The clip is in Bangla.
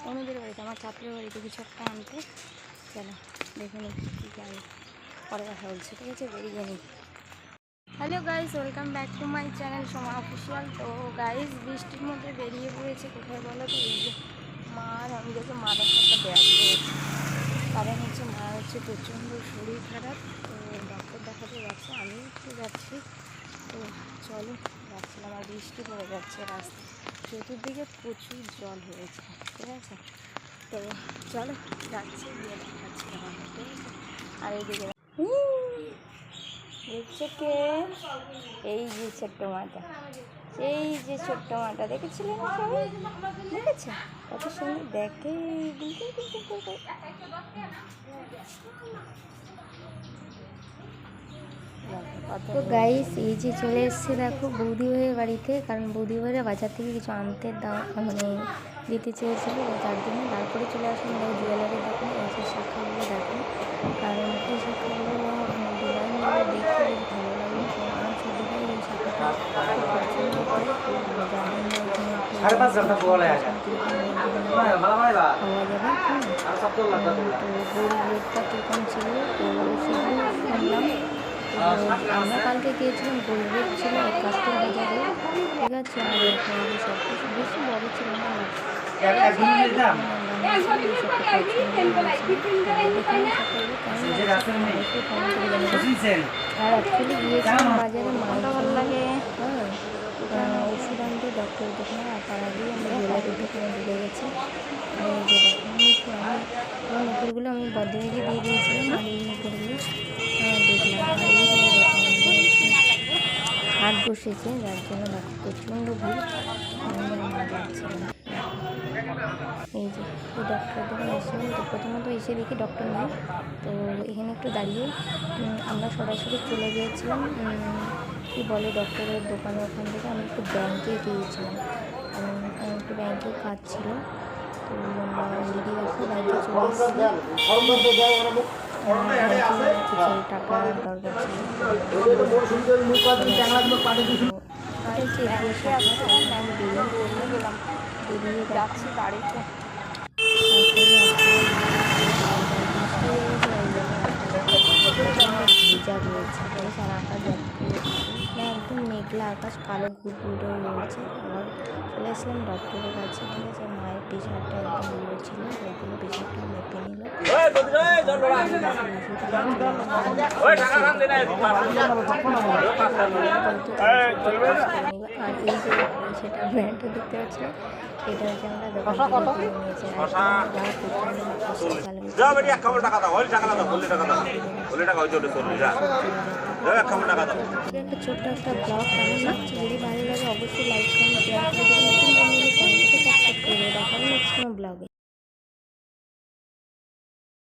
অনুদের বাড়িতে, আমার ছাত্রের বাড়িতে কিছু একটা আনতে। চলো দেখে নিই কী যাই, পরে কথা বলছি, ঠিক আছে? বেরিয়ে নিই। Hello guys, welcome back to my channel Soma official. তো গাইস বৃষ্টির মধ্যে বেরিয়ে পড়েছে কোথায় বলো তো? এই যে মা আর আমি গেছে, মা একটা ব্যাগ রয়েছে, কারণ হচ্ছে মা হচ্ছে প্রচণ্ড শরীর খারাপ, তো ডক্টর দেখাতে যাচ্ছে, আমি একটু যাচ্ছি। তো চলো যাচ্ছিলাম, আর বৃষ্টি পড়ে যাচ্ছে রাস্তায়, চতুর্দিকে প্রচুর জল হয়েছে, ঠিক আছে? তো চলো যাচ্ছি, গিয়ে দেখাচ্ছি আমাকে, ঠিক আছে? আর এইদিকে দেখছো কে? এই যে ছোট্ট মাটা, এই যে ছোট্ট মাটা, দেখেছিলেন সবাই? দেখেছে কত সুন্দর দেখে। তো গাইস এই যে চলে এসছে দেখো বৌদি ভাইয়ের বাড়িতে, কারণ বৌদি ভাইয়েরা বাজার থেকে কিছু আনতে মানে দিতে চেয়েছিল, যার জন্য তারপরে চলে আসলাম দেখো জুয়েলারির দোকানে। এই যে শাখাগুলো দেখো, কারণ এই শাখাগুলো ডিজাইনগুলো দেখতে বেশ ভালো লাগে। তো আমার ছোটো ভাই এই শাখাটা খুব পছন্দ করে, যার জন্য পাওয়া যাবে। তো গোল্ড রেটটা কীরকম ছিল তো সেটাই শুনলাম। আমরা কালকে গিয়েছিলাম, গোল্ড রেট ছিল ৭১ হাজারে, ঠিক আছে? আর এখন সব কিছু বেশি বড় ছিল না, আর অ্যাকচুয়ালি গিয়েছিলাম বাজারে মাল ভালো লাগে, হ্যাঁ, ওষুধ আনতে ডক্টরের দোকানে, আর তার আগেই আমরা জুয়েলারির দোকানে ঢুকে গেছি। আর এই যে আমার নকুরগুলো আমি বদ্রিকে দিয়ে দিয়েছিলাম, আর এই নকুরগুলো দেখলাম। আর এই যে হাট বসেছে, যার জন্য দেখো প্রচণ্ড ভিড়, যাচ্ছিলাম। এই যে এই ডক্টরের দোকানে এসেছিলাম, তো প্রথমত এসে দেখি ডক্টর নেই, তো এখানে একটু দাঁড়িয়ে আমরা সরাসরি চলে গিয়েছিলাম কি বলে ডক্টরের দোকানে। ওখান থেকে আমি একটু ব্যাংকে গিয়েছিলাম, কারণ একটু ব্যাংকেও কাজ ছিল। তো আমরা দিদি দেখো ব্যাংকে চলে এসেছি, টাকার দরকার ছিল। বেরিয়ে যাচ্ছি বাড়িতে। ভিজা রয়েছে, আর আকাশ একদম মেঘলা আকাশ, কালো ঘুরঘুরে রয়েছে। আবার চলে আসলাম ডক্টরের কাছে, ঠিক আছে? মায়ের প্রেশারটা একদম লো ছিল, ওইগুলো প্রেশারটা মেপে নিল। আর এই যে সেটা ব্র্যান্ডটা দেখতে পাচ্ছি, এটা হচ্ছে আমরা দোকান থেকে নিয়েছি। একটা ছোট্ট একটা ব্লগ কেমন লাগছে, যদি ভালো লাগে অবশ্যই লাইক কমেন্ট শেয়ার করে দেবেন।